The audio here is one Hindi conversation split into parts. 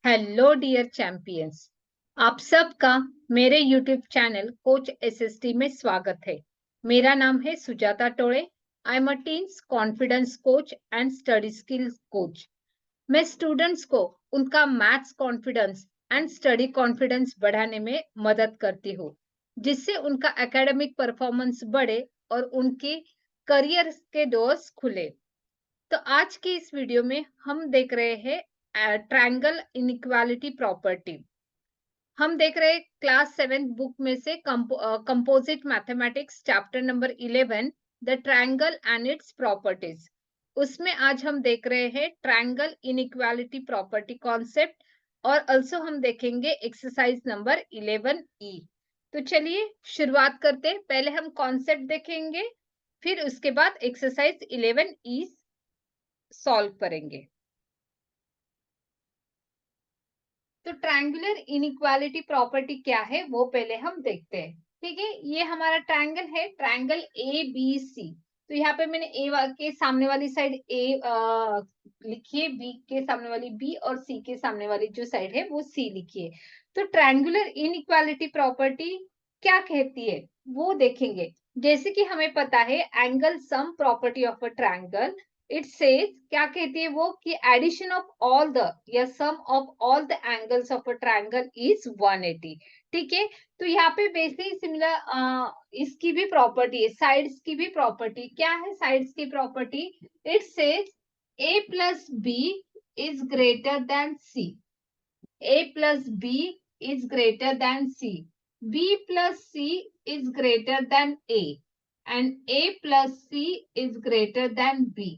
Hello dear champions. आप सबका मेरे यूट्यूब चैनल कोच एसएसटी में स्वागत है। मेरा नाम है Sujata Tode. I am a teens confidence coach and study skills coach. मैं स्टूडेंट्स को उनका maths confidence and study confidence बढ़ाने में मदद करती हूँ, जिससे उनका एकेडमिक परफॉर्मेंस बढ़े और उनके करियर के डोर्स खुले। तो आज की इस वीडियो में हम देख रहे हैं ट्रायंगल इनइक्वालिटी प्रॉपर्टी। हम देख रहे हैं क्लास 7 बुक में से composite mathematics chapter number 11 the triangle and its properties. उसमें आज हम देख रहे हैं ट्रायंगल इनइक्वालिटी प्रॉपर्टी कॉन्सेप्ट और also हम देखेंगे एक्सरसाइज नंबर 11E। तो चलिए शुरुआत करते हैं। पहले हम कॉन्सेप्ट देखेंगे, फिर उसके बाद एक्सरसाइज 11E सॉल्व करेंगे। तो ट्रायंगुलर इनइक्वालिटी प्रॉपर्टी क्या है वो पहले हम देखते हैं। ठीक है, ये हमारा ट्रायंगल है, ट्रायंगल ए बी सी। तो यहाँ पे मैंने ए के सामने वाली साइड ए लिखी है, बी के सामने वाली बी और सी के सामने वाली जो साइड है वो सी लिखी है। तो ट्रायंगुलर इनइक्वालिटी प्रॉपर्टी क्या कहती है वो देखेंगे। जैसे कि हमें पता है angle sum property of a triangle, it says क्या कहती है वो कि एडिशन ऑफ ऑल द या sum of all the angles of a triangle is 180। ठीक है, तो यहाँ पे बेसिकली सिमिलर इसकी भी प्रॉपर्टी है, साइड्स की भी प्रॉपर्टी। क्या है साइड्स की property? It says a plus B is greater than C, a plus B is greater than C, b plus C is greater than a and a plus C is greater than b।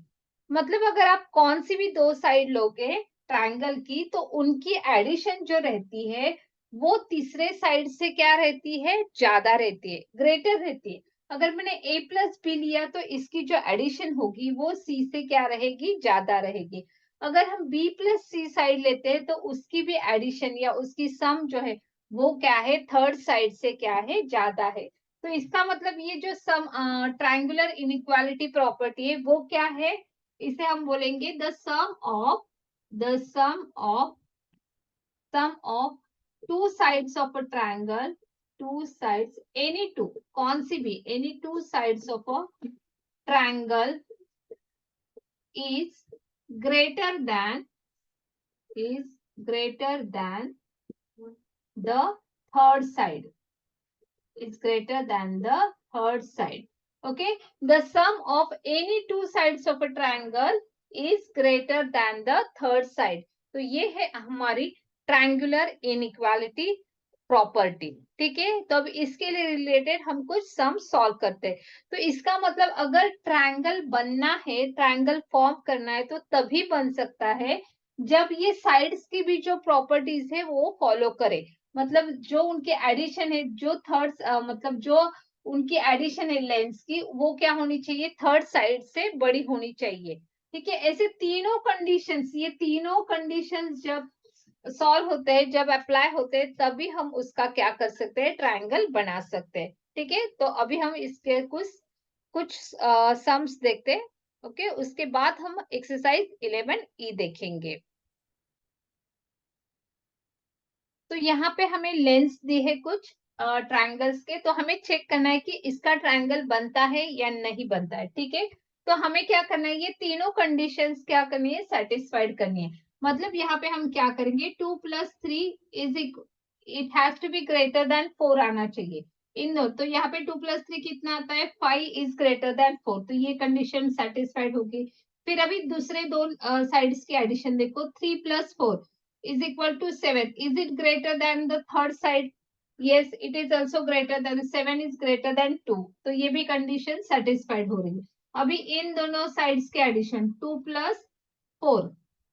मतलब अगर आप कौन सी भी दो साइड लोगे ट्रायंगल की तो उनकी एडिशन जो रहती है वो तीसरे साइड से क्या रहती है? ज्यादा रहती है, ग्रेटर रहती है। अगर मैंने a प्लस बी लिया तो इसकी जो एडिशन होगी वो c से क्या रहेगी? ज्यादा रहेगी। अगर हम b प्लस सी साइड लेते हैं तो उसकी भी एडिशन या उसकी सम जो है वो क्या है? थर्ड साइड से क्या है? ज्यादा है। तो इसका मतलब ये जो सम ट्रायंगुलर इनइक्वालिटी प्रॉपर्टी है वो क्या है? इसे हम बोलेंगे the sum of two sides of a triangle, two sides any two, कौन सी भी any two sides of a triangle is greater than is greater than the third side, is greater than the third side. Okay, the sum of any two sides of a triangle is greater than the third side. तो ये है हमारी ट्रायंगुलर इनइक्वालिटी प्रॉपर्टी। ठीक है, तो अब इसके लिए रिलेटेड हम कुछ सम सॉल्व करते हैं। तो इसका मतलब अगर ट्रायंगल बनना है, ट्रायंगल फॉर्म करना है तो तभी बन सकता है जब ये साइड्स की भी जो प्रॉपर्टीज है वो फॉलो करे। मतलब जो उनके एडिशन है, जो थर्ड मतलब जो उनकी एडिशन है लेंस की, वो क्या होनी चाहिए? थर्ड साइड से बड़ी होनी चाहिए। ठीक है, ऐसे तीनों कंडीशंस, ये तीनों कंडीशंस जब सॉल्व होते हैं, जब अप्लाई होते हैं, तभी हम उसका क्या कर सकते हैं? ट्रायंगल बना सकते हैं। ठीक है, तो अभी हम इसके कुछ कुछ सम्स देखते हैं। ओके, उसके बाद हम एक्सरसाइज 11E देखेंगे। तो यहाँ पे हमें लेंस दी है कुछ ट्रायंगल्स के, तो हमें चेक करना है कि इसका ट्रायंगल बनता है या नहीं बनता है। ठीक है, तो हमें क्या करना है? ये तीनों कंडीशंस क्या करनी है? सेटिस्फाइड करनी है। मतलब यहाँ पे हम क्या करेंगे? 2 plus 3 is it has to be greater than 4 आना चाहिए इन दो। तो यहाँ पे 2 प्लस 3 कितना आता है? 5 इज ग्रेटर देन 4, तो ये कंडीशन सेटिस्फाइड होगी। फिर अभी दूसरे दो साइड्स की एडिशन देखो, 3 plus 4 is equal to 7. Is it greater than the third side? Yes, it is also greater than 7 is greater than 2. तो ये भी कंडीशन सेटिस्फाइड हो रही है। अभी इन दोनों साइड्स के addition 2 plus 4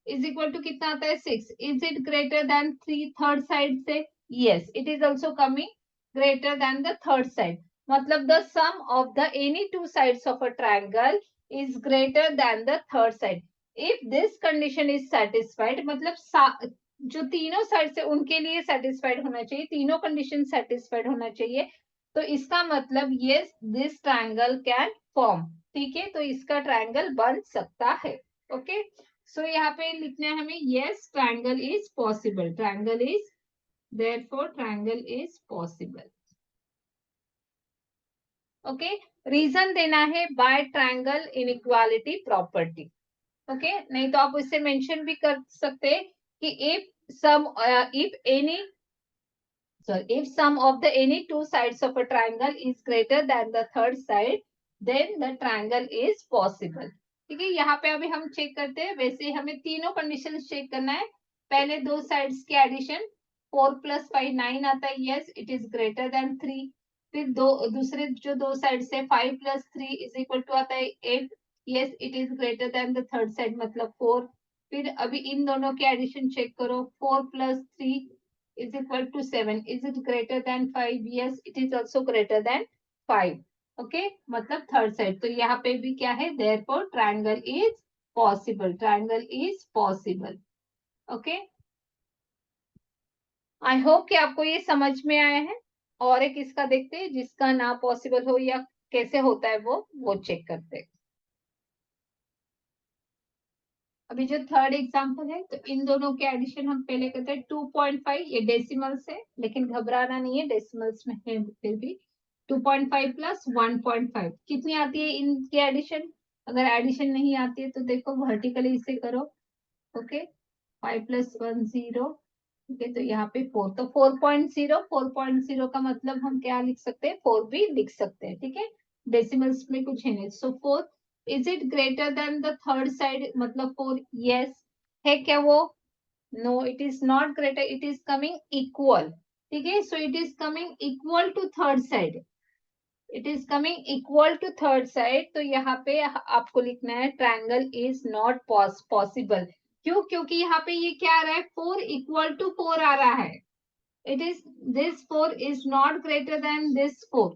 is equal to कितना आता है? 6. Is it greater than 3 third side से? Yes, it is also coming greater than the third side. मतलब the sum of the any two sides of a triangle is greater than the third side. If this condition is satisfied, मतलब जो तीनों साइड से उनके लिए सेटिस्फाइड होना चाहिए, तीनों कंडीशन सेटिस्फाइड होना चाहिए। तो इसका मतलब yes this triangle can form. ठीक है, तो इसका ट्रायंगल बन सकता है। ओके, सो यहाँ पे लिखना है हमें yes triangle is possible, triangle is therefore triangle is possible. Okay, reason देना है by triangle inequality property. Okay, नहीं तो आप इससे मेंशन भी कर सकते हैं कि if sum of the any two sides of a triangle is greater than the third side, then the triangle is possible। ठीक है, यहाँ पे अभी हम चेक करते हैं, वैसे हमें तीनों कंडीशन चेक करना है। पहले दो साइड्स के एडिशन, 4 + 5 9 आता है, yes it is greater than 3। फिर दूसरे जो दो साइड से 5 + 3 = आता है 8, yes it is greater than the third side मतलब 4। फिर अभी इन दोनों के एडिशन चेक करो, 4 + 3 = 7, is it greater than 5? yes it is also greater than 5। Okay, मतलब थर्ड साइड, तो यहाँ पे भी क्या है, therefore triangle is possible, triangle is possible। Okay, I hope कि आपको ये समझ में आया है। और एक इसका देखते हैं जिसका ना पॉसिबल हो या कैसे होता है वो चेक करते हैं। अभी जो थर्ड एग्जांपल है, तो इन दोनों के एडिशन हम पहले करते हैं 2.5, ये डेसिमल्स है लेकिन घबराना नहीं है, डेसिमल्स में है फिर भी। 2.5 + 1.5 कितनी आती है इनके एडिशन? अगर एडिशन नहीं आती है तो देखो वर्टिकली इसे करो। ओके, 5 + 1 0। ठीक है, तो यहाँ पे 4, तो 4.0 का मतलब हम क्या लिख सकते हैं, 4 भी लिख सकते हैं। ठीक है, डेसिमल्स में कुछ है नहीं, so 4। Is it greater than the third side मतलब 4? यस है क्या वो? No it is not greater, it is coming equal. ठीक है, so it is coming equal to third side, it is coming equal to third side. तो यहाँ पे आपको लिखना है ट्रायंगल इज नॉट पॉसिबल। क्यों? क्योंकि यहाँ पे ये क्या आ रहा है, 4 = 4 आ रहा है। It is this 4 is not greater than this 4,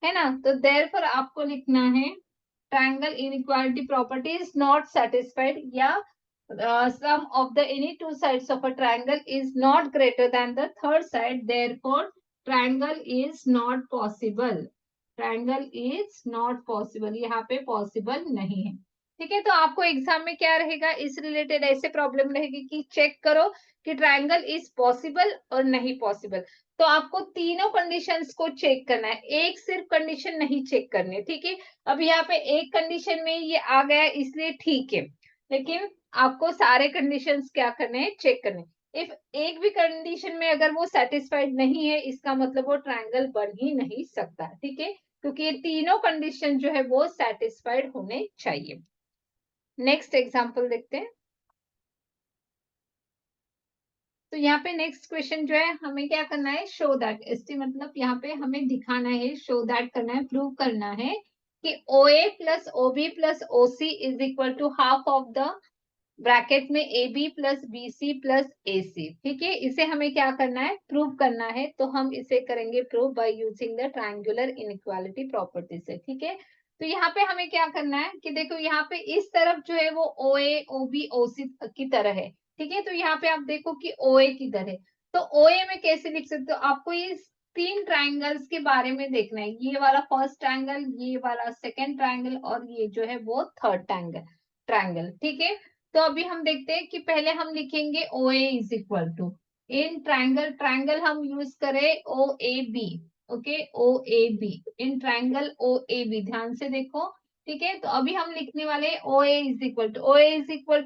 है ना? तो देयरफॉर आपको लिखना है triangle inequality property is not satisfied, या sum of the any two sides of a triangle is not greater than the third side, therefore triangle is not possible, triangle is not possible, यहाँ पे पॉसिबल नहीं है। ठीक है, तो आपको एग्जाम में क्या रहेगा, इस रिलेटेड ऐसे प्रॉब्लम रहेगी कि चेक करो कि ट्रायंगल इज पॉसिबल और नहीं पॉसिबल। तो आपको तीनों कंडीशंस को चेक करना है, एक सिर्फ कंडीशन नहीं चेक करनी है। ठीक है, अब यहाँ पे एक कंडीशन में ये आ गया इसलिए ठीक है, लेकिन आपको सारे कंडीशंस क्या करने हैं, चेक करने हैं। इफ एक भी कंडीशन में अगर वो सेटिस्फाइड नहीं है, इसका मतलब वो ट्रायंगल बन ही नहीं सकता। ठीक है, क्योंकि ये तीनों कंडीशन जो है वो सेटिस्फाइड होने चाहिए। नेक्स्ट एग्जांपल देखते हैं। तो यहाँ पे नेक्स्ट क्वेश्चन जो है, हमें क्या करना है, शो दैट, इससे मतलब यहाँ पे हमें दिखाना है, शो दैट करना है, प्रूव करना है कि OA + OB + OC = half of the bracket में AB + BC + AC। ठीक है, इसे हमें क्या करना है, प्रूव करना है। तो हम इसे करेंगे prove by using the triangular inequality property से। ठीक है, तो यहाँ पे हमें क्या करना है कि देखो यहाँ पे इस तरफ जो है वो OA OB OC की तरह है। ठीक है, तो यहाँ पे आप देखो कि OA किधर है, तो OA में कैसे लिख सकते हो, आपको ये तीन ट्राइंगल्स के बारे में देखना है, ये वाला फर्स्ट ट्राइंगल, ये वाला सेकेंड ट्राइंगल, और ये जो है वो थर्ड ट्राइंगल। ठीक है, तो अभी हम देखते हैं कि पहले हम लिखेंगे OA = इन ट्राइंगल हम यूज करें OAB। Okay, OAB, in triangle OAB, ध्यान से देखो। ठीक है, तो अभी हम लिखने वाले OA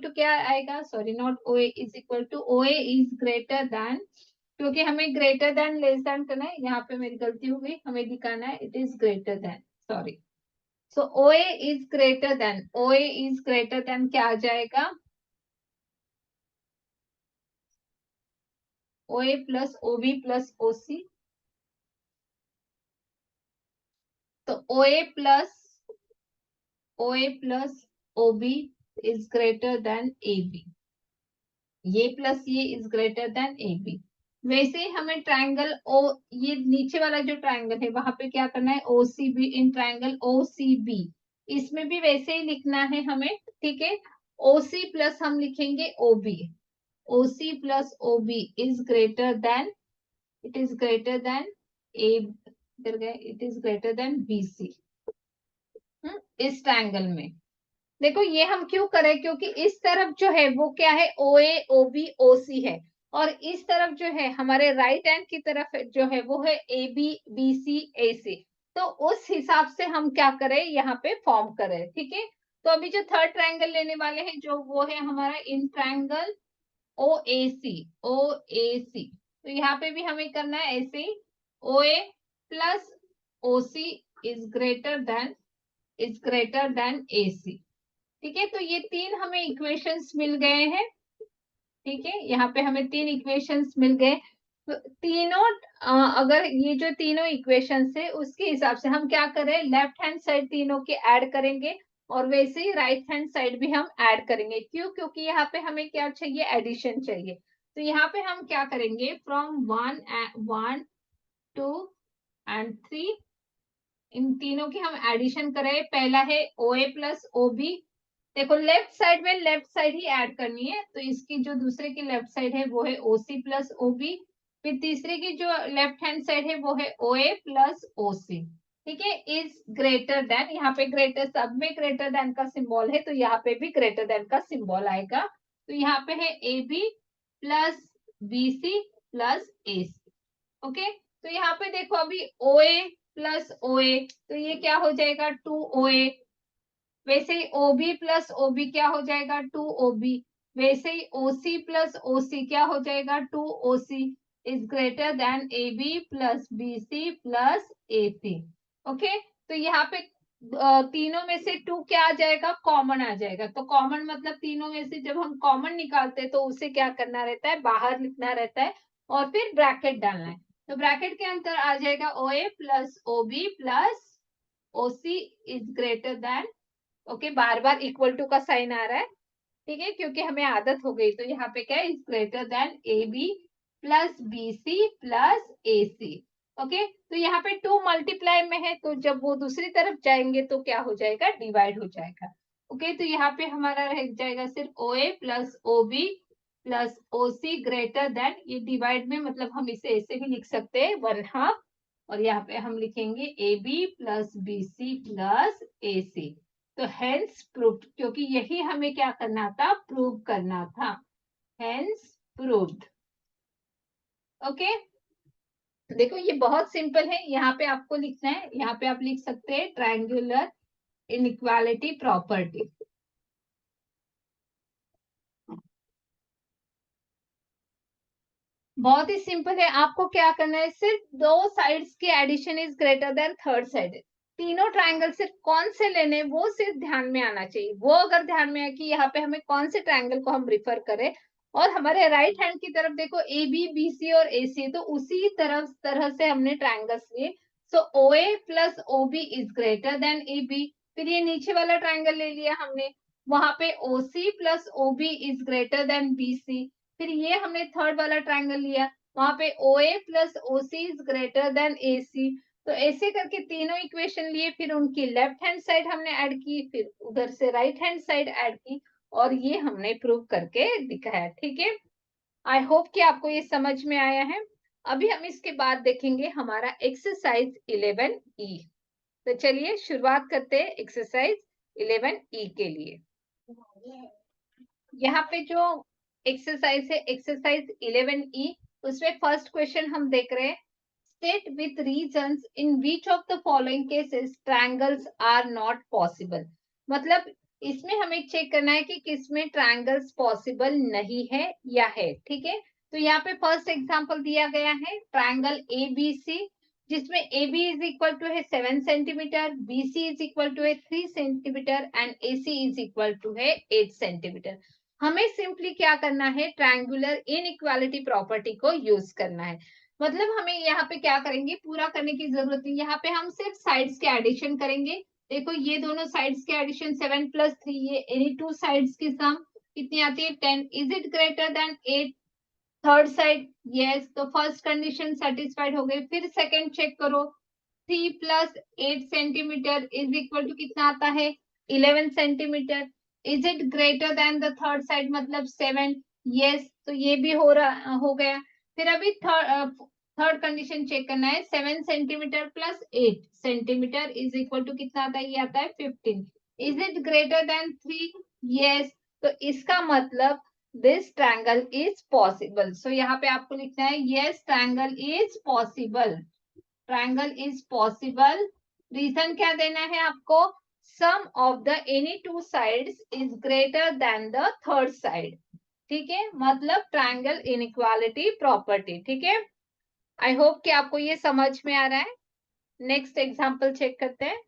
क्या आएगा, sorry not OA is greater then, क्योंकि हमें ग्रेटर देन लेस देन करना है, यहाँ पे मेरी गलती हो गई, हमें दिखाना है it is greater then, sorry. So OA is greater than क्या आ जाएगा, OA + OB + OC। तो OA + OB is greater then AB, ये प्लस ये इज ग्रेटर देन AB। वैसे ही हमें ट्राइंगल ओ, ये नीचे वाला जो ट्राइंगल है वहां पे क्या करना है, OCB, इन ट्राइंगल OCB, इसमें भी वैसे ही लिखना है हमें। ठीक है, OC प्लस हम लिखेंगे OB, OC + OB is greater than, it is greater than a, इधर गए, it is greater than BC। इस ट्राइंगल में देखो ये हम क्यों करें, क्योंकि इस तरफ जो है वो क्या है, ओ ए ओ बी ओ सी है, और इस तरफ जो है हमारे राइट हैंड की तरफ जो है वो है A B B C A C. तो उस हिसाब से हम क्या करें, यहाँ पे फॉर्म करें, ठीक है। तो अभी जो थर्ड ट्रायंगल लेने वाले हैं जो वो है हमारा इन triangle O A C, O A C. तो यहाँ पे भी हमें करना है ऐसे ही, O A plus O C is greater than, is greater than A C. ठीक है, तो ये तीन हमें इक्वेशंस मिल गए हैं। ठीक है, यहाँ पे हमें तीन इक्वेशंस मिल गए। तो तीनों अगर ये जो तीनों इक्वेशंस है उसके हिसाब से हम क्या करें, लेफ्ट हैंड साइड तीनों के ऐड करेंगे, और वैसे ही राइट हैंड साइड भी हम ऐड करेंगे। क्यों, क्योंकि यहाँ पे हमें क्या चाहिए, एडिशन चाहिए। तो यहाँ पे हम क्या करेंगे, फ्रॉम 1 2 एंड 3, इन तीनों की हम एडिशन करें। पहला है O A plus O B. देखो लेफ्ट साइड में लेफ्ट साइड ही ऐड करनी है, तो इसकी जो दूसरे की लेफ्ट साइड है वो है ओ सी प्लस ओ बी। फिर तीसरे की जो लेफ्ट हैंड साइड है वो है ओ ए प्लस ओ सी। ठीक है, इज ग्रेटर देन, यहाँ पे ग्रेटर, सब में ग्रेटर देन का सिंबल है तो यहाँ पे भी ग्रेटर देन का सिंबल आएगा। तो यहाँ पे है A B plus B C plus A C. Okay, तो यहाँ पे देखो अभी ओ ए प्लस ओ ए, तो ये क्या हो जाएगा, 2 OA। वैसे ही OB प्लस OB क्या हो जाएगा, 2 OB। वैसे ही OC प्लस OC क्या हो जाएगा, 2 OC is greater then AB plus BC plus AC। Okay, तो यहाँ पे तीनों में से 2 क्या आ जाएगा, कॉमन आ जाएगा। तो कॉमन मतलब तीनों में से जब हम कॉमन निकालते हैं तो उसे क्या करना रहता है, बाहर लिखना रहता है, और फिर ब्रैकेट डालना है। तो ब्रैकेट के अंदर आ जाएगा OA plus OB plus OC is greater than, okay, बार बार इक्वल टू का साइन आ रहा है, ठीक है, क्योंकि हमें आदत हो गई। तो यहाँ पे क्या है, is greater than A B plus B C plus A C. Okay, तो यहाँ पे 2 मल्टीप्लाई में है, तो जब वो दूसरी तरफ जाएंगे तो क्या हो जाएगा, डिवाइड हो जाएगा। ओके, तो यहाँ पे हमारा रह जाएगा सिर्फ O A plus O B plus O C greater than, ये डिवाइड में मतलब हम इसे ऐसे भी लिख सकते हैं 1/2, और यहाँ पे हम लिखेंगे A B plus B C plus A C. तो हेंस प्रूव्ड, क्योंकि यही हमें क्या करना था, प्रूव करना था। Hence proved. ओके, देखो ये बहुत सिंपल है। यहाँ पे आपको लिखना है, यहाँ पे आप लिख सकते हैं ट्रायंगुलर इनइक्वालिटी प्रॉपर्टी। बहुत ही सिंपल है, आपको क्या करना है, सिर्फ दो साइड्स की addition is greater than third side. तीनों ट्रायंगल सिर्फ कौन से लेने, वो सिर्फ ध्यान में आना चाहिए। वो अगर ध्यान में है कि यहाँ पे हमें कौन से ट्रायंगल को हम रिफर करें, और हमारे राइट हैंड की तरफ देखो ए बी बी सी और ए सी, तो उसी तरह से हमने ट्रायंगल्स लिए। So O A plus O B is greater than A B. फिर ये नीचे वाला ट्रायंगल ले लिया हमने, वहां पे O C plus O B is greater than B C. फिर ये हमने थर्ड वाला ट्रायंगल लिया, वहां पे O A plus O C is greater than A C. तो ऐसे करके तीनों इक्वेशन लिए, फिर उनकी लेफ्ट हैंड साइड हमने ऐड की, फिर उधर से राइट हैंड साइड ऐड की, और ये हमने प्रूव करके दिखाया। ठीक है, आई होप कि आपको ये समझ में आया है। अभी हम इसके बाद देखेंगे हमारा एक्सरसाइज 11E। तो चलिए शुरुआत करते हैं एक्सरसाइज 11E के लिए। यहाँ पे जो एक्सरसाइज है, एक्सरसाइज 11E, उसमें फर्स्ट क्वेश्चन हम देख रहे हैं, state with reasons in which of the following cases triangles are not possible. मतलब इसमें हमें चेक करना है कि किसमें ट्रायंगल्स पॉसिबल नहीं है या है। ठीक है, तो यहाँ पे फर्स्ट एग्जांपल दिया गया है ट्रायंगल ए बी सी, जिसमें A B is equal to है 7 centimetre, B C is equal to है 3 centimetre and A C is equal to है 8 सेंटीमीटर। हमें सिंपली क्या करना है, ट्रायंगुलर इनइक्वालिटी प्रॉपर्टी को यूज करना है। मतलब हमें यहाँ पे क्या करेंगे, पूरा करने की जरूरत नहीं, यहाँ पे हम सिर्फ साइड्स के एडिशन करेंगे। देखो ये दोनों साइड्स के एडिशन 7 + 3, ये एनी टू साइड्स की सम कितनी आती है, 10। Is it greater than 8, third side yes, तो फर्स्ट कंडीशन सेटिस्फाइड हो गई। फिर सेकंड चेक करो, 3 + 8 सेंटीमीटर इज इक्वल टू कितना आता है, 11 centimetre. Is it greater than the third side मतलब 7, यस, तो ये भी हो गया। फिर अभी थर्ड कंडीशन चेक करना है, 7 centimetre + 8 centimetre is equal to कितना आता है, ये आता है 15। Is it greater than 3? Yes. तो इसका मतलब this triangle is possible. So यहाँ पे आपको लिखना है yes triangle is possible, triangle is possible. Reason क्या देना है आपको? Sum of the any two sides is greater than the third side. ठीक है, मतलब ट्रायंगल इनइक्वालिटी प्रॉपर्टी। ठीक है, आई होप कि आपको ये समझ में आ रहा है। नेक्स्ट एग्जांपल चेक करते हैं।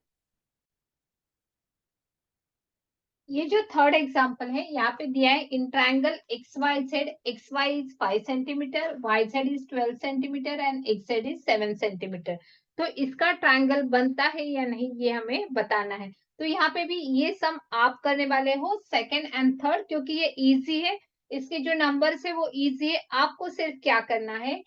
ये जो थर्ड एग्जांपल है यहाँ पे दिया है, in triangle X Y Z, X Y is 5 centimetre, Y Z is 12 centimetre and X Z is 7 centimetre. तो इसका ट्रायंगल बनता है या नहीं ये हमें बताना है। तो यहाँ पे भी ये सम आप करने वाले हो सेकेंड एंड थर्ड, क्योंकि ये इजी है, इसके जो नंबर्स है वो इजी है। आपको सिर्फ क्या करना है,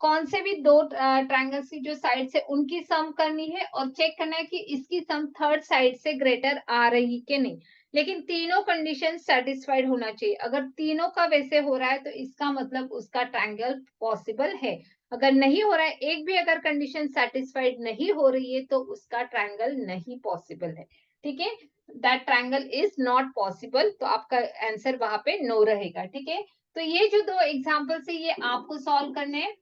कौन से भी दो ट्रायंगल्स की जो साइड है उनकी सम करनी है और चेक करना है कि इसकी सम थर्ड साइड से ग्रेटर आ रही कि नहीं। लेकिन तीनों कंडीशन सेटिस्फाइड होना चाहिए। अगर तीनों का वैसे हो रहा है तो इसका मतलब उसका ट्रायंगल पॉसिबल है। अगर नहीं हो रहा है, एक भी अगर कंडीशन सेटिस्फाइड नहीं हो रही है, तो उसका ट्रायंगल नहीं पॉसिबल है। ठीक है, that triangle is not possible. तो आपका आंसर वहां पे नो रहेगा। ठीक है, तो ये जो दो एग्जाम्पल है ये आपको सॉल्व करने हैं।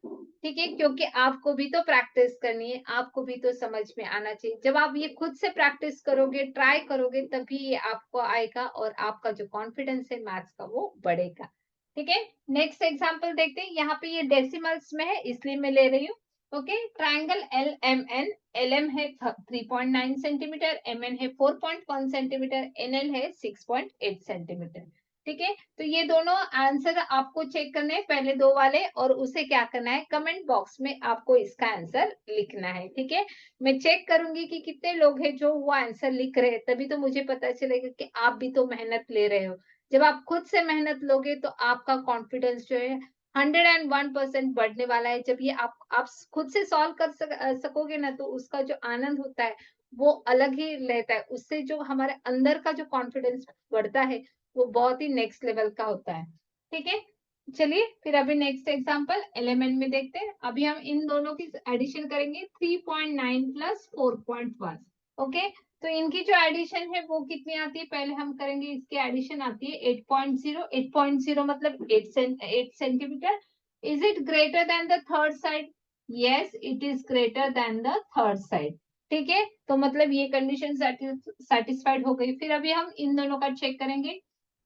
ठीक है, क्योंकि आपको भी तो प्रैक्टिस करनी है, आपको भी तो समझ में आना चाहिए। जब आप ये खुद से प्रैक्टिस करोगे, ट्राई करोगे, तभी ये आपको आएगा और आपका जो कॉन्फिडेंस है मैथ्स का वो बढ़ेगा। ठीक है, नेक्स्ट एग्जांपल देखते हैं। यहाँ पे ये डेसिमल्स में है इसलिए मैं ले रही हूँ। Okay, triangle L M N, L M है 3.9 सेंटीमीटर, एम एन है 4.1 सेंटीमीटर, एन एल है 6.8 सेंटीमीटर। ठीक है, तो ये दोनों आंसर आपको चेक करने हैं, पहले दो वाले, और उसे क्या करना है, कमेंट बॉक्स में आपको इसका आंसर लिखना है। ठीक है, मैं चेक करूंगी कि कितने लोग हैं जो वो आंसर लिख रहे हैं, तभी तो मुझे पता चलेगा कि आप भी तो मेहनत ले रहे हो। जब आप खुद से मेहनत लोगे तो आपका कॉन्फिडेंस जो है 101% बढ़ने वाला है। जब ये आप खुद से सॉल्व कर सकोगे ना, तो उसका जो आनंद होता है वो अलग ही रहता है। उससे जो हमारे अंदर का जो कॉन्फिडेंस बढ़ता है वो बहुत ही नेक्स्ट लेवल का होता है। ठीक है, चलिए फिर अभी नेक्स्ट एग्जांपल एलिमेंट में देखते हैं। अभी हम इन दोनों की एडिशन करेंगे, 3.9 प्लस 4.1। ओके, तो इनकी जो एडिशन है वो कितनी आती है, पहले हम करेंगे इसकी एडिशन आती है 8.0। 8.0 मतलब 8 centimetre. Is it greater than the third side? Yes, it is greater than the third side. ठीक है, तो मतलब ये कंडीशन सेटिस्फाइड हो गई। फिर अभी हम इन दोनों का चेक करेंगे,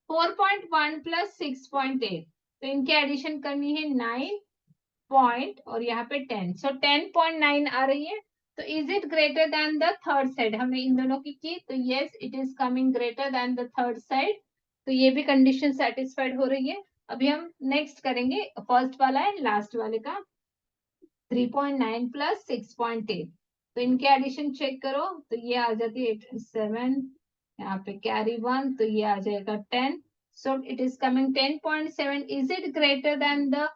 4.1 प्लस 6.8, तो इनकी एडिशन करनी है 9 पॉइंट और यहाँ पे 10, सो 10.9 आ रही है। तो is it greater than the third side? हमने इन दोनों की तो yes, it is coming greater than the third side. तो ये भी कंडीशन सेटिस्फाइड हो रही है। अभी हम नेक्स्ट करेंगे, फर्स्ट वाला है लास्ट वाले का, 3.9 प्लस 6.8। तो इनके एडिशन चेक करो तो ये आ जाती है 7, यहाँ पे कैरी 1, तो ये आ जाएगा 10। सो it is coming 10.7। Is it greater than the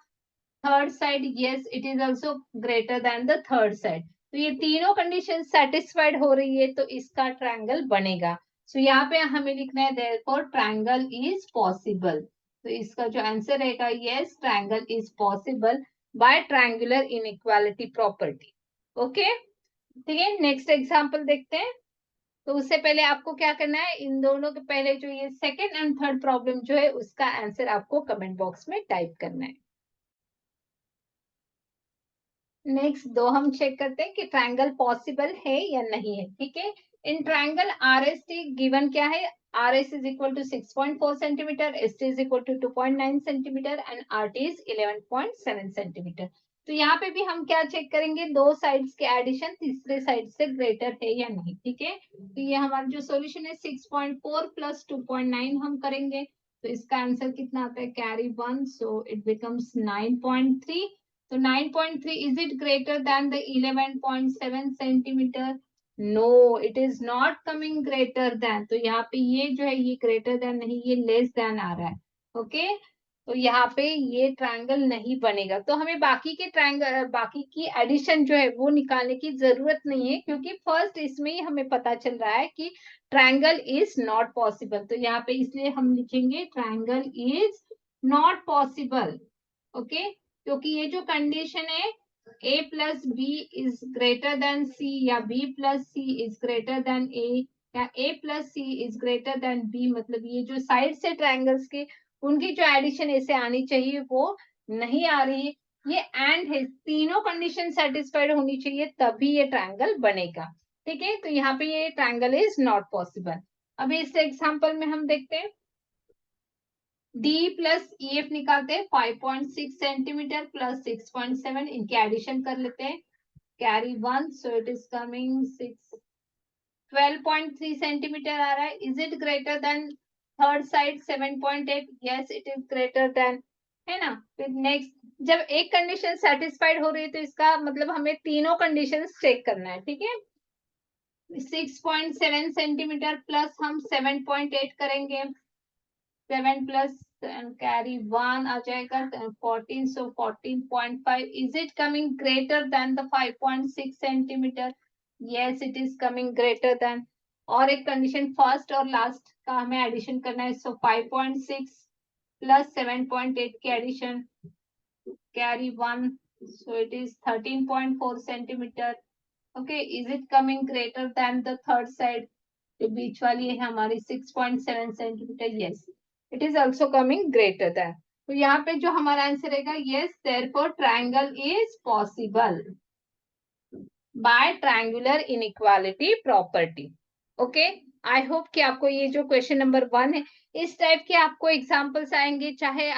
third side? Yes, it is also greater than the third side. तो ये तीनों कंडीशन सेटिस्फाइड हो रही है, तो इसका ट्रायंगल बनेगा। सो यहाँ पे हमें लिखना है देयरफॉर ट्रायंगल इज पॉसिबल। तो इसका जो आंसर रहेगा, yes triangle is possible by triangular inequality property. Okay, ठीक है, नेक्स्ट एग्जांपल देखते हैं। तो उससे पहले आपको क्या करना है, इन दोनों के पहले जो ये सेकेंड एंड थर्ड प्रॉब्लम जो है उसका आंसर आपको कमेंट बॉक्स में टाइप करना है। नेक्स्ट दो हम चेक करते हैं कि ट्रायंगल पॉसिबल है या नहीं है। ठीक है, in triangle R S T given क्या है, R S is equal to 6.4 centimetre, S T is equal to 2.9 centimetre and R T is 11.7 centimetre. तो यहाँ पे भी हम क्या चेक करेंगे, दो साइड्स के एडिशन तीसरे साइड से ग्रेटर है या नहीं। ठीक है, तो ये हमारा जो सॉल्यूशन है 6.4 प्लस 2.9 हम करेंगे, तो इसका आंसर कितना आता है, कैरी 1, सो इट बिकम्स 9.3। तो 9.3, is it greater than the 11.7 centimetre? No, it is not coming greater than. तो यहाँ पे ये जो है ये ग्रेटर देन नहीं, ये लेस देन आ रहा है। ओके, तो यहाँ पे ये ट्रायंगल नहीं बनेगा। तो हमें बाकी के ट्रायंगल, बाकी की एडिशन जो है वो निकालने की जरूरत नहीं है, क्योंकि फर्स्ट इसमें ही हमें पता चल रहा है कि ट्रायंगल इज नॉट पॉसिबल। तो यहाँ पे इसलिए हम लिखेंगे triangle is not possible. Okay, क्योंकि ये जो कंडीशन है a plus B is greater than C या b plus C is greater than a, क्या A plus C is greater than B, मतलब ये जो साइड से ट्रायंगल्स के उनकी जो एडिशन ऐसे आनी चाहिए वो नहीं आ रही है। ये एंड है, तीनों कंडीशन सेटिस्फाइड होनी चाहिए तभी ये ट्रायंगल बनेगा। ठीक है, तो यहाँ पे ये ट्रायंगल इज नॉट पॉसिबल। अभी इस एग्जांपल में हम देखते हैं, डी प्लस ई एफ निकालते हैं, 5.6 सेंटीमीटर प्लस 6.7, इनके एडिशन कर लेते हैं, carry 1, so it is coming 12.3 centimetre आ रहा है। Is it greater than third side 7.8? Yes it is greater than, है ना। फिर नेक्स्ट, जब एक कंडीशन सेटिस्फाइड हो रही है तो इसका मतलब हमें तीनों कंडीशन चेक करना है। ठीक है, 6.7 सेंटीमीटर प्लस हम 7.8 करेंगे, 7 प्लस कैरी 1 आ जाएगा 14, सो 14.5। Is it coming greater than the 5.6 centimetre? Yes it is coming greater then. और एक कंडीशन फर्स्ट और लास्ट का हमें एडिशन करना है, सो 5.6 प्लस 7.8 की addition, carry 1, so it is 13.4 centimetre. Okay, is it coming greater than the third side, जो बीच वाली है हमारी 6.7 centimetre? Yes it is also coming greater than. तो यहाँ पे जो हमारा आंसर रहेगा, yes therefore triangle is possible by triangular inequality property. Okay, I hope कि आपको ये जो क्वेश्चन नंबर 1 है, इस टाइप के आपको एग्जांपल्स आएंगे, चाहे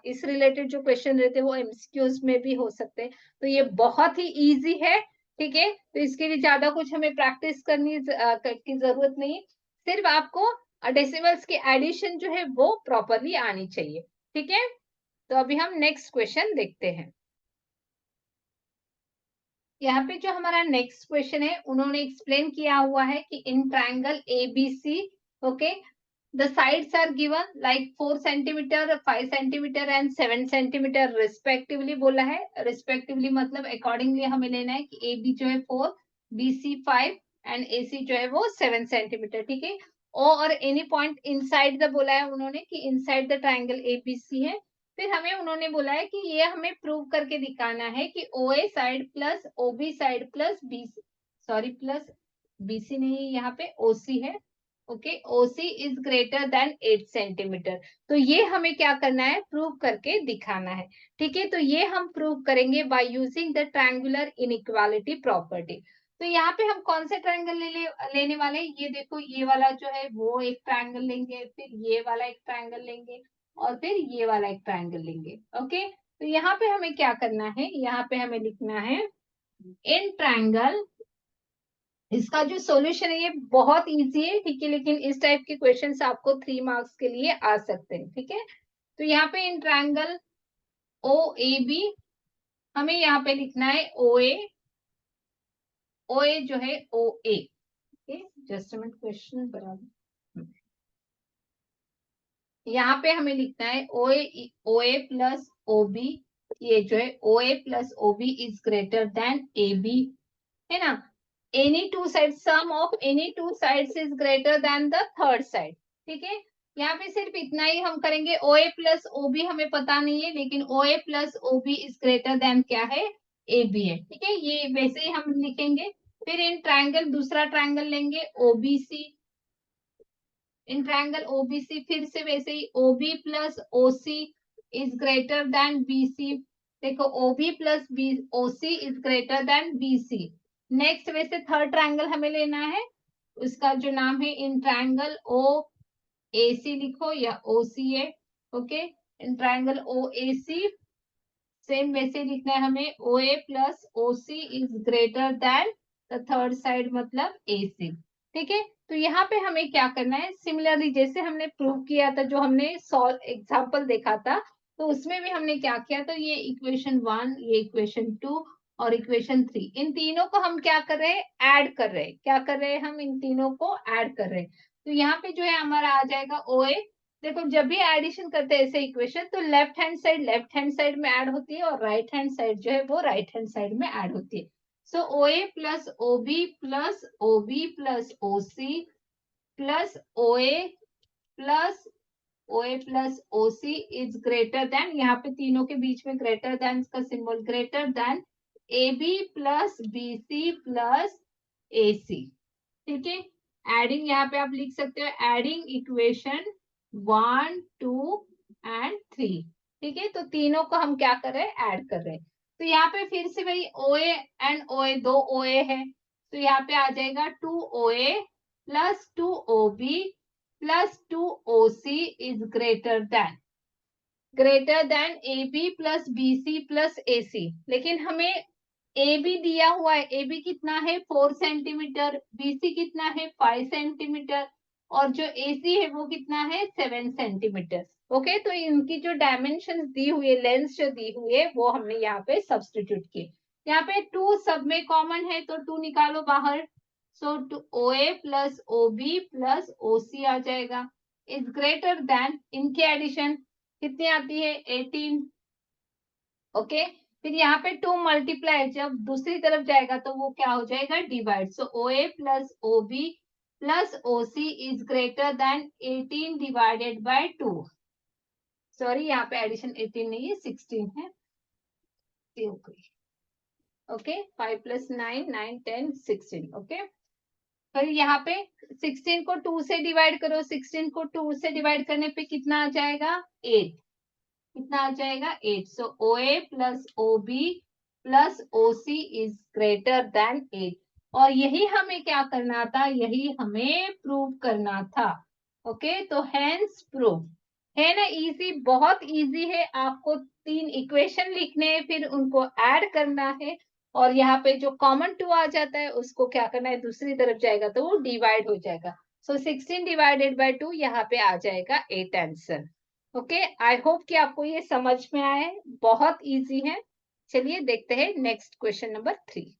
इस रिलेटेड जो क्वेश्चन रहते हैं वो एमसीक्यूज में भी हो सकते हैं। तो ये बहुत ही इजी है। ठीक है, तो इसके लिए ज्यादा कुछ हमें प्रैक्टिस करनी की जरूरत नहीं, सिर्फ आपको डेसिमल्स की एडिशन जो है वो प्रॉपरली आनी चाहिए। ठीक है, तो अभी हम नेक्स्ट क्वेश्चन देखते हैं। यहाँ पे जो हमारा नेक्स्ट क्वेश्चन है, उन्होंने एक्सप्लेन किया हुआ है कि in triangle ABC, okay, the sides are given like 4 centimetre, 5 centimetre and 7 centimetre respectively बोला है। रिस्पेक्टिवली मतलब अकॉर्डिंगली हमें लेना है कि ए बी जो है 4, बी सी 5 एंड ए सी जो है वो 7 सेंटीमीटर। ठीक है, ओ और एनी पॉइंट इनसाइड द बोला है उन्होंने कि इनसाइड द ट्रायंगल एबीसी है। फिर हमें उन्होंने बोला है कि ये हमें प्रूव करके दिखाना है कि O A side plus O B side plus B, sorry plus B C नहीं, यहाँ पे ओसी है। Okay, O C is greater than 8 centimetre. तो ये हमें क्या करना है, प्रूव करके दिखाना है। ठीक है, तो ये हम प्रूव करेंगे by using the triangular inequality property. तो यहाँ पे हम कौन से ट्रायंगल लेने वाले हैं, ये देखो, ये वाला जो है वो एक ट्रायंगल लेंगे, फिर ये वाला एक ट्रायंगल लेंगे, और फिर ये वाला एक ट्रायंगल लेंगे। ओके, तो यहाँ पे हमें क्या करना है, यहाँ पे हमें लिखना है इन ट्रायंगल, इसका जो सॉल्यूशन है ये बहुत इजी है। ठीक है, लेकिन इस टाइप के क्वेश्चंस आपको 3 मार्क्स के लिए आ सकते हैं। ठीक है, तो यहाँ पे इन ट्रायंगल ओ ए बी हमें यहाँ पे लिखना है ओ ए जो है ओ ए, जस्ट मिनट, क्वेश्चन बराबर, यहाँ पे हमें लिखना है O A plus O B, ये जो है O A plus O B is greater than A B, है ना। Any two side, sum of any two sides is greater than the third side. ठीक है, यहाँ पे सिर्फ इतना ही हम करेंगे, ओ ए प्लस ओ बी हमें पता नहीं है, लेकिन O A plus O B is greater than क्या है, ए बी है। ठीक है, ये वैसे ही हम लिखेंगे। फिर इन ट्रायंगल, दूसरा ट्रायंगल लेंगे ओबीसी, इन ट्रायंगल ओबीसी फिर से वैसे ही O B plus O C is greater than B C. देखो, O B plus B O C is greater than B C. Next वैसे थर्ड ट्रायंगल हमें लेना है, उसका जो नाम है in triangle O A C लिखो या O C A. Okay, in triangle O A C same वैसे लिखना है हमें, O A plus O C is greater than the third side मतलब ए सी। ठीक है, तो यहाँ पे हमें क्या करना है, सिमिलरली जैसे हमने प्रूव किया था, जो हमने सॉल्व एग्जाम्पल देखा था, तो उसमें भी हमने क्या किया, तो ये इक्वेशन 1, ये इक्वेशन 2 और इक्वेशन 3, इन तीनों को हम क्या कर रहे हैं, ऐड कर रहे हैं। क्या कर रहे हैं, हम इन तीनों को ऐड कर रहे हैं। तो यहाँ पे जो है हमारा आ जाएगा ओ ए। देखो, जब भी एडिशन करते हैं ऐसे इक्वेशन, तो लेफ्ट हैंड साइड में ऐड होती है, और राइट हैंड साइड जो है वो राइट हैंड साइड में ऐड होती है। So O A plus O B plus O B plus O C plus O A plus O C is greater than, यहाँ पे तीनों के बीच में ग्रेटर देन का symbol, greater than A B plus B C plus A C. ठीक है, एडिंग, यहाँ पे आप लिख सकते हो एडिंग इक्वेशन 1, 2 एंड 3। ठीक है, तो तीनों को हम क्या कर रहे हैं, ऐड कर रहे हैं। तो यहाँ पे फिर से भाई OA एंड OA, दो OA है, तो यहाँ पे आ जाएगा 2OA plus 2OB plus 2OC is greater then AB plus BC plus AC। लेकिन हमें AB दिया हुआ है, AB कितना है 4 सेंटीमीटर, BC कितना है 5 सेंटीमीटर, और जो AC है वो कितना है 7 सेंटीमीटर। ओके, तो इनकी जो डायमेंशन दी हुई है, लेंथ जो दी हुई है, वो हमने यहाँ पे सब्सटीट्यूट किए। यहाँ पे 2 सब में कॉमन है, तो 2 निकालो बाहर, सो OA plus OB plus OC आ जाएगा, इज ग्रेटर देन, इनकी एडिशन कितनी आती है 18। ओके, फिर यहाँ पे 2 मल्टीप्लाई जब दूसरी तरफ जाएगा तो वो क्या हो जाएगा, divide, so OA plus OB plus OC is greater then 18 divided by 2। Sorry, यहाँ पे एडिशन 18 नहीं है, 16 है। Okay, 5 plus 9, 9, 10, 16। ओके, फिर यहाँ पे 16 को 2 से डिवाइड करो, 16 को 2 से डिवाइड करने पे कितना आ जाएगा 8, कितना आ जाएगा 8। सो OA plus OB plus OC is greater than 8, और यही हमें क्या करना था, यही हमें प्रूव करना था। ओके, तो हेंस प्रूव है ना, इजी, बहुत इजी है। आपको 3 इक्वेशन लिखने हैं, फिर उनको ऐड करना है, और यहाँ पे जो कॉमन 2 आ जाता है उसको क्या करना है, दूसरी तरफ जाएगा तो वो डिवाइड हो जाएगा। सो 16 डिवाइडेड बाय 2 यहाँ पे आ जाएगा 8 आंसर। ओके, आई होप कि आपको ये समझ में आए, बहुत इजी है। चलिए देखते हैं नेक्स्ट क्वेश्चन नंबर 3।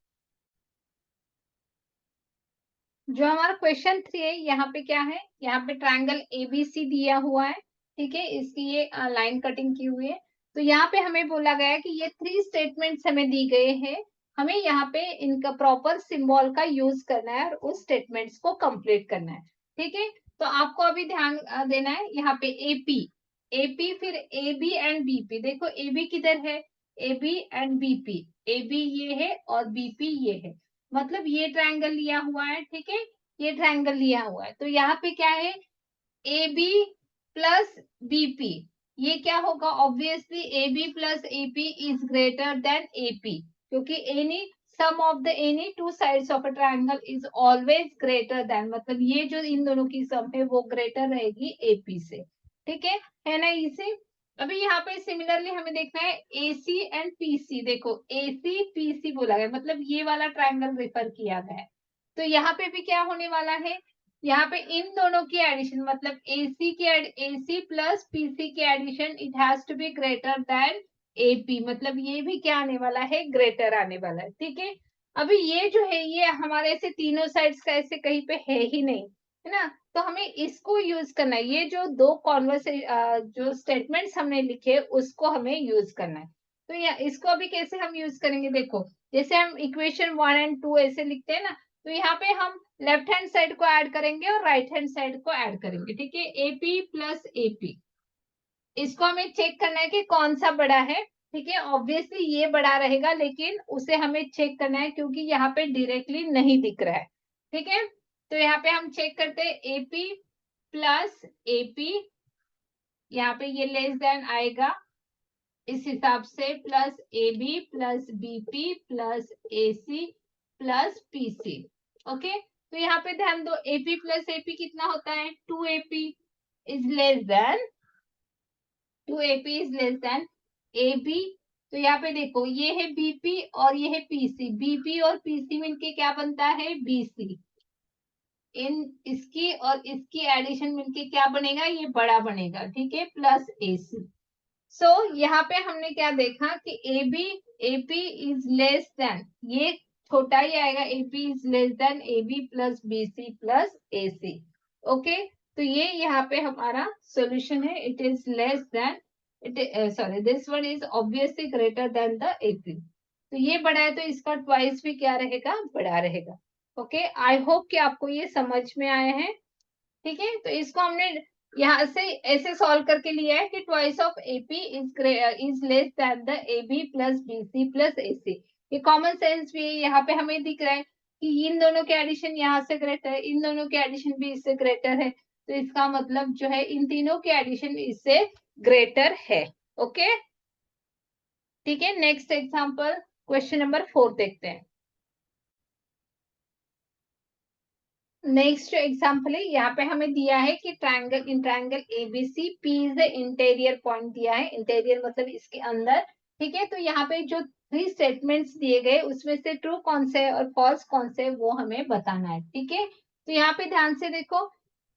जो हमारा क्वेश्चन 3 है, यहाँ पे क्या है, यहाँ पे ट्रायंगल ABC दिया हुआ है। ठीक है, इसकी ये लाइन कटिंग की हुई है। तो यहाँ पे हमें बोला गया है कि ये 3 स्टेटमेंट्स हमें दी गए हैं, हमें यहाँ पे इनका प्रॉपर सिंबल का यूज करना है और उस स्टेटमेंट्स को कंप्लीट करना है। ठीक है, तो आपको अभी ध्यान देना है, यहाँ पे AP फिर AB एंड BP। देखो AB किधर है, AB एंड BP, AB ये है और BP ये है, मतलब ये ट्रायंगल लिया हुआ है। ठीक है, ये ट्रायंगल लिया हुआ है, तो यहाँ पे क्या है, AB प्लस BP, ये क्या होगा, obviously AB plus AP is greater than AP, क्योंकि any sum of the any two sides of a triangle is always greater than, मतलब ये जो इन दोनों की सम है वो ग्रेटर रहेगी AP से। ठीक है ना, इसे अभी यहाँ पे सिमिलरली हमें देखना है AC एंड PC। देखो AC PC बोला गया, मतलब ये वाला ट्रायंगल रेफर किया गया है, तो यहाँ पे भी क्या होने वाला है, यहाँ पे इन दोनों की एडिशन, मतलब AC प्लस PC की addition, it has to be greater than AP, मतलब ये भी क्या आने वाला है, ग्रेटर आने वाला है। ठीक है, अभी ये जो है, ये हमारे ऐसे तीनों साइड्स का ऐसे कहीं पे है ही नहीं, है ना, तो हमें इसको यूज करना है, ये जो दो जो स्टेटमेंट्स हमने लिखे उसको हमें यूज करना है। तो इसको अभी कैसे हम यूज करेंगे, देखो जैसे हम इक्वेशन 1 एंड 2 ऐसे लिखते हैं ना, तो यहाँ पे हम लेफ्ट हैंड साइड को ऐड करेंगे और राइट हैंड साइड को ऐड करेंगे। ठीक है, AP प्लस AP, इसको हमें चेक करना है कि कौन सा बड़ा है। ठीक है, ऑब्वियसली ये बड़ा रहेगा, लेकिन उसे हमें चेक करना है क्योंकि यहाँ पे डायरेक्टली नहीं दिख रहा है। ठीक है, तो यहाँ पे हम चेक करते हैं AP प्लस AP, यहाँ पे ये लेस देन आएगा, इस हिसाब से plus AB plus BP plus AC plus PC। Okay, तो यहाँ पे ध्यान दो, AP प्लस AP कितना होता है, 2AP is less then 2AP is less then AB। तो यहाँ पे देखो ये है BP और ये है PC, BP और PC मिलके क्या बनता है, BC। इन इसकी और इसकी एडिशन मिलके क्या बनेगा, ये बड़ा बनेगा। ठीक है, प्लस AC। सो यहाँ पे हमने क्या देखा कि AP इज लेस देन, ये छोटा ही आएगा, AP is less then AB plus BC plus AC। Okay, तो ये यहाँ पे हमारा सॉल्यूशन है, it is less then, sorry this one is obviously greater than the AP। तो ये बड़ा है तो इसका ट्वाइस भी क्या रहेगा, बड़ा रहेगा। ओके, आई होप कि आपको ये समझ में आए हैं। ठीक है, तो इसको हमने यहाँ से ऐसे सॉल्व करके लिया है कि twice of AP is less then the AB plus BC plus AC। ये कॉमन सेंस भी है, यहाँ पे हमें दिख रहा है कि इन दोनों के एडिशन यहाँ से ग्रेटर है, इन दोनों के एडिशन भी इससे ग्रेटर है, तो इसका मतलब जो है इन तीनों के एडिशन इससे ग्रेटर है। ओके, ठीक है। नेक्स्ट एग्जांपल क्वेश्चन नंबर 4 देखते हैं। नेक्स्ट जो एग्जांपल है यहाँ पे हमें दिया है कि triangle in triangle ABC P is the interior point दिया है, इंटीरियर मतलब इसके अंदर, ठीक है। तो यहाँ पे जो 3 स्टेटमेंट्स दिए गए उसमें से ट्रू कौन से और फॉल्स कौन से वो हमें बताना है, ठीक है। तो यहाँ पे ध्यान से देखो,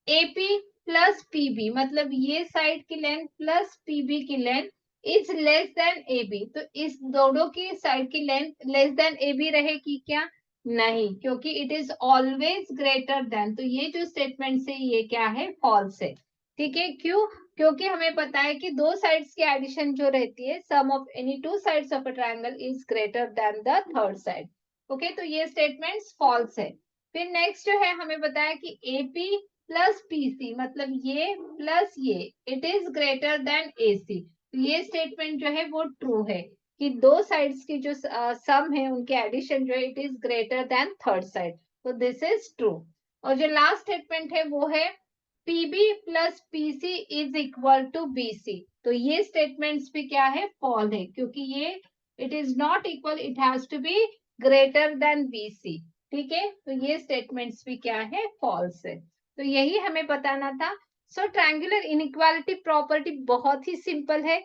एपी प्लस पीबी मतलब ये साइड की लेंथ प्लस पीबी की length is less than AB, तो इस दोनों की साइड की लेंथ लेस देन एबी रहेगी क्या? नहीं, क्योंकि it is always greater than, तो ये जो स्टेटमेंट है ये क्या है? फॉल्स है, ठीक है। क्यों? क्योंकि हमें पता है कि दो साइड्स की एडिशन जो रहती है, sum of any two sides of a triangle is greater than the third side. Okay, तो ये स्टेटमेंट फॉल्स है। फिर नेक्स्ट जो है हमें बताया कि एपी प्लस पीसी मतलब ये प्लस ये it is greater then AC, तो ये स्टेटमेंट जो है वो ट्रू है कि दो साइड्स की जो सम है उनके एडिशन जो है it is greater than third side, तो दिस इज ट्रू। और जो लास्ट स्टेटमेंट है वो है PB plus PC is equal to BC, तो ये स्टेटमेंट्स भी क्या है? फॉल्स है, क्योंकि ये it is not equal, it has to be greater than BC, ठीक है। तो ये स्टेटमेंट्स भी क्या है? फॉल्स है। तो यही हमें बताना था। सो ट्रायंगुलर इनइक्वालिटी प्रॉपर्टी बहुत ही सिंपल है,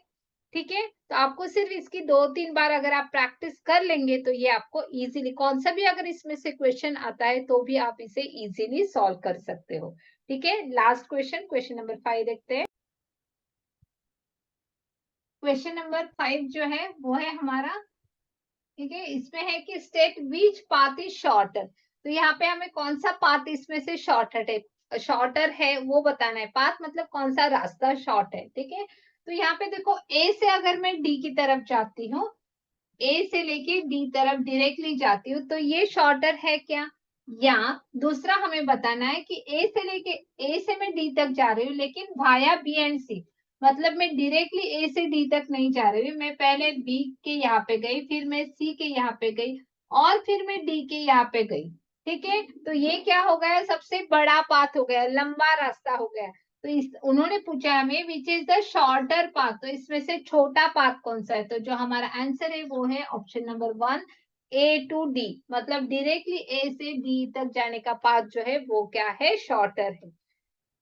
ठीक है। तो आपको सिर्फ इसकी 2-3 बार अगर आप प्रैक्टिस कर लेंगे तो ये आपको इजीली, कौन सा भी अगर इसमें से क्वेश्चन आता है तो भी आप इसे इजीली सॉल्व कर सकते हो, ठीक है। लास्ट क्वेश्चन, क्वेश्चन नंबर 5 देखते हैं। क्वेश्चन नंबर 5 जो है वो है हमारा, ठीक है। इसमें है कि state which path is shorter, तो यहाँ पे हमें कौन सा पाथ इसमें से शॉर्टर है वो बताना है। पाथ मतलब कौन सा रास्ता शॉर्ट है, ठीक है। तो यहाँ पे देखो, ए से अगर मैं डी की तरफ जाती हूँ, ए से लेके डी तरफ डायरेक्टली जाती हूँ तो ये शॉर्टर है क्या? या दूसरा हमें बताना है कि ए से मैं डी तक जा रही हूँ लेकिन वाया बी एंड सी, मतलब मैं डायरेक्टली ए से डी तक नहीं जा रही हूँ, मैं पहले बी के यहाँ पे गई, फिर मैं सी के यहाँ पे गई और फिर मैं डी के यहाँ पे गई, ठीक है। तो ये क्या हो गया? सबसे बड़ा पाथ हो गया, लंबा रास्ता हो गया। तो इस उन्होंने पूछा हमें which is the shorter path, तो इसमें से छोटा पाथ कौन सा है? तो जो हमारा आंसर है वो है option number 1, A to D, मतलब डायरेक्टली ए से डी तक जाने का पाथ जो है वो क्या है? शॉर्टर है।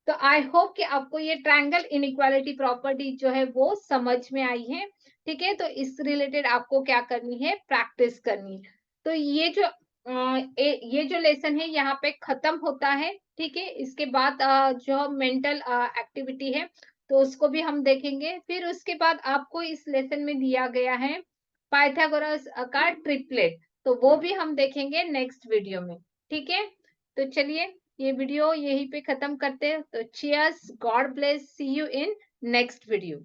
तो आई होप कि आपको ये ट्रायंगल इनइक्वालिटी प्रॉपर्टी जो है वो समझ में आई है, ठीक है। तो इस रिलेटेड आपको क्या करनी है? प्रैक्टिस करनी है। तो ये जो लेसन है यहाँ पे खत्म होता है, ठीक है। इसके बाद जो मेंटल एक्टिविटी है तो उसको भी हम देखेंगे। फिर उसके बाद आपको इस लेसन में दिया गया है पाइथागोरस का ट्रिपलेट, तो वो भी हम देखेंगे नेक्स्ट वीडियो में, ठीक है। तो चलिए ये वीडियो यहीं पे खत्म करते हैं। तो cheers, God bless, see you in next video.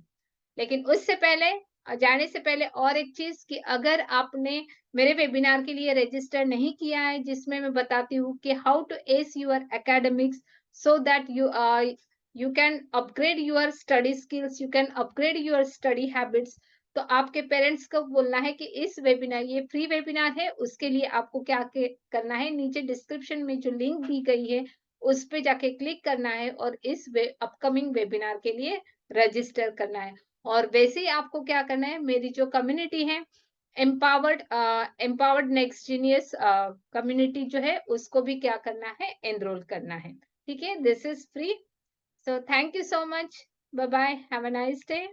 लेकिन उससे पहले जाने से पहले और एक चीज कि अगर आपने मेरे वेबिनार के लिए रजिस्टर नहीं किया है जिसमें मैं बताती हूँ कि how to ace your academics so that you can upgrade your study skills, you can upgrade your study habits, तो आपके पेरेंट्स को बोलना है कि इस वेबिनार, ये फ्री वेबिनार है, उसके लिए आपको क्या करना है, नीचे डिस्क्रिप्शन में जो लिंक दी गई है उस पे जाके क्लिक करना है और इस अपकमिंग वेबिनार के लिए रजिस्टर करना है। और वैसे ही आपको क्या करना है, मेरी जो कम्युनिटी है एम्पावर्ड नेक्स्ट जीनियस कम्युनिटी जो है उसको भी क्या करना है? एनरोल करना है, ठीक है। This is free. So thank you so much, bye bye, have a nice day.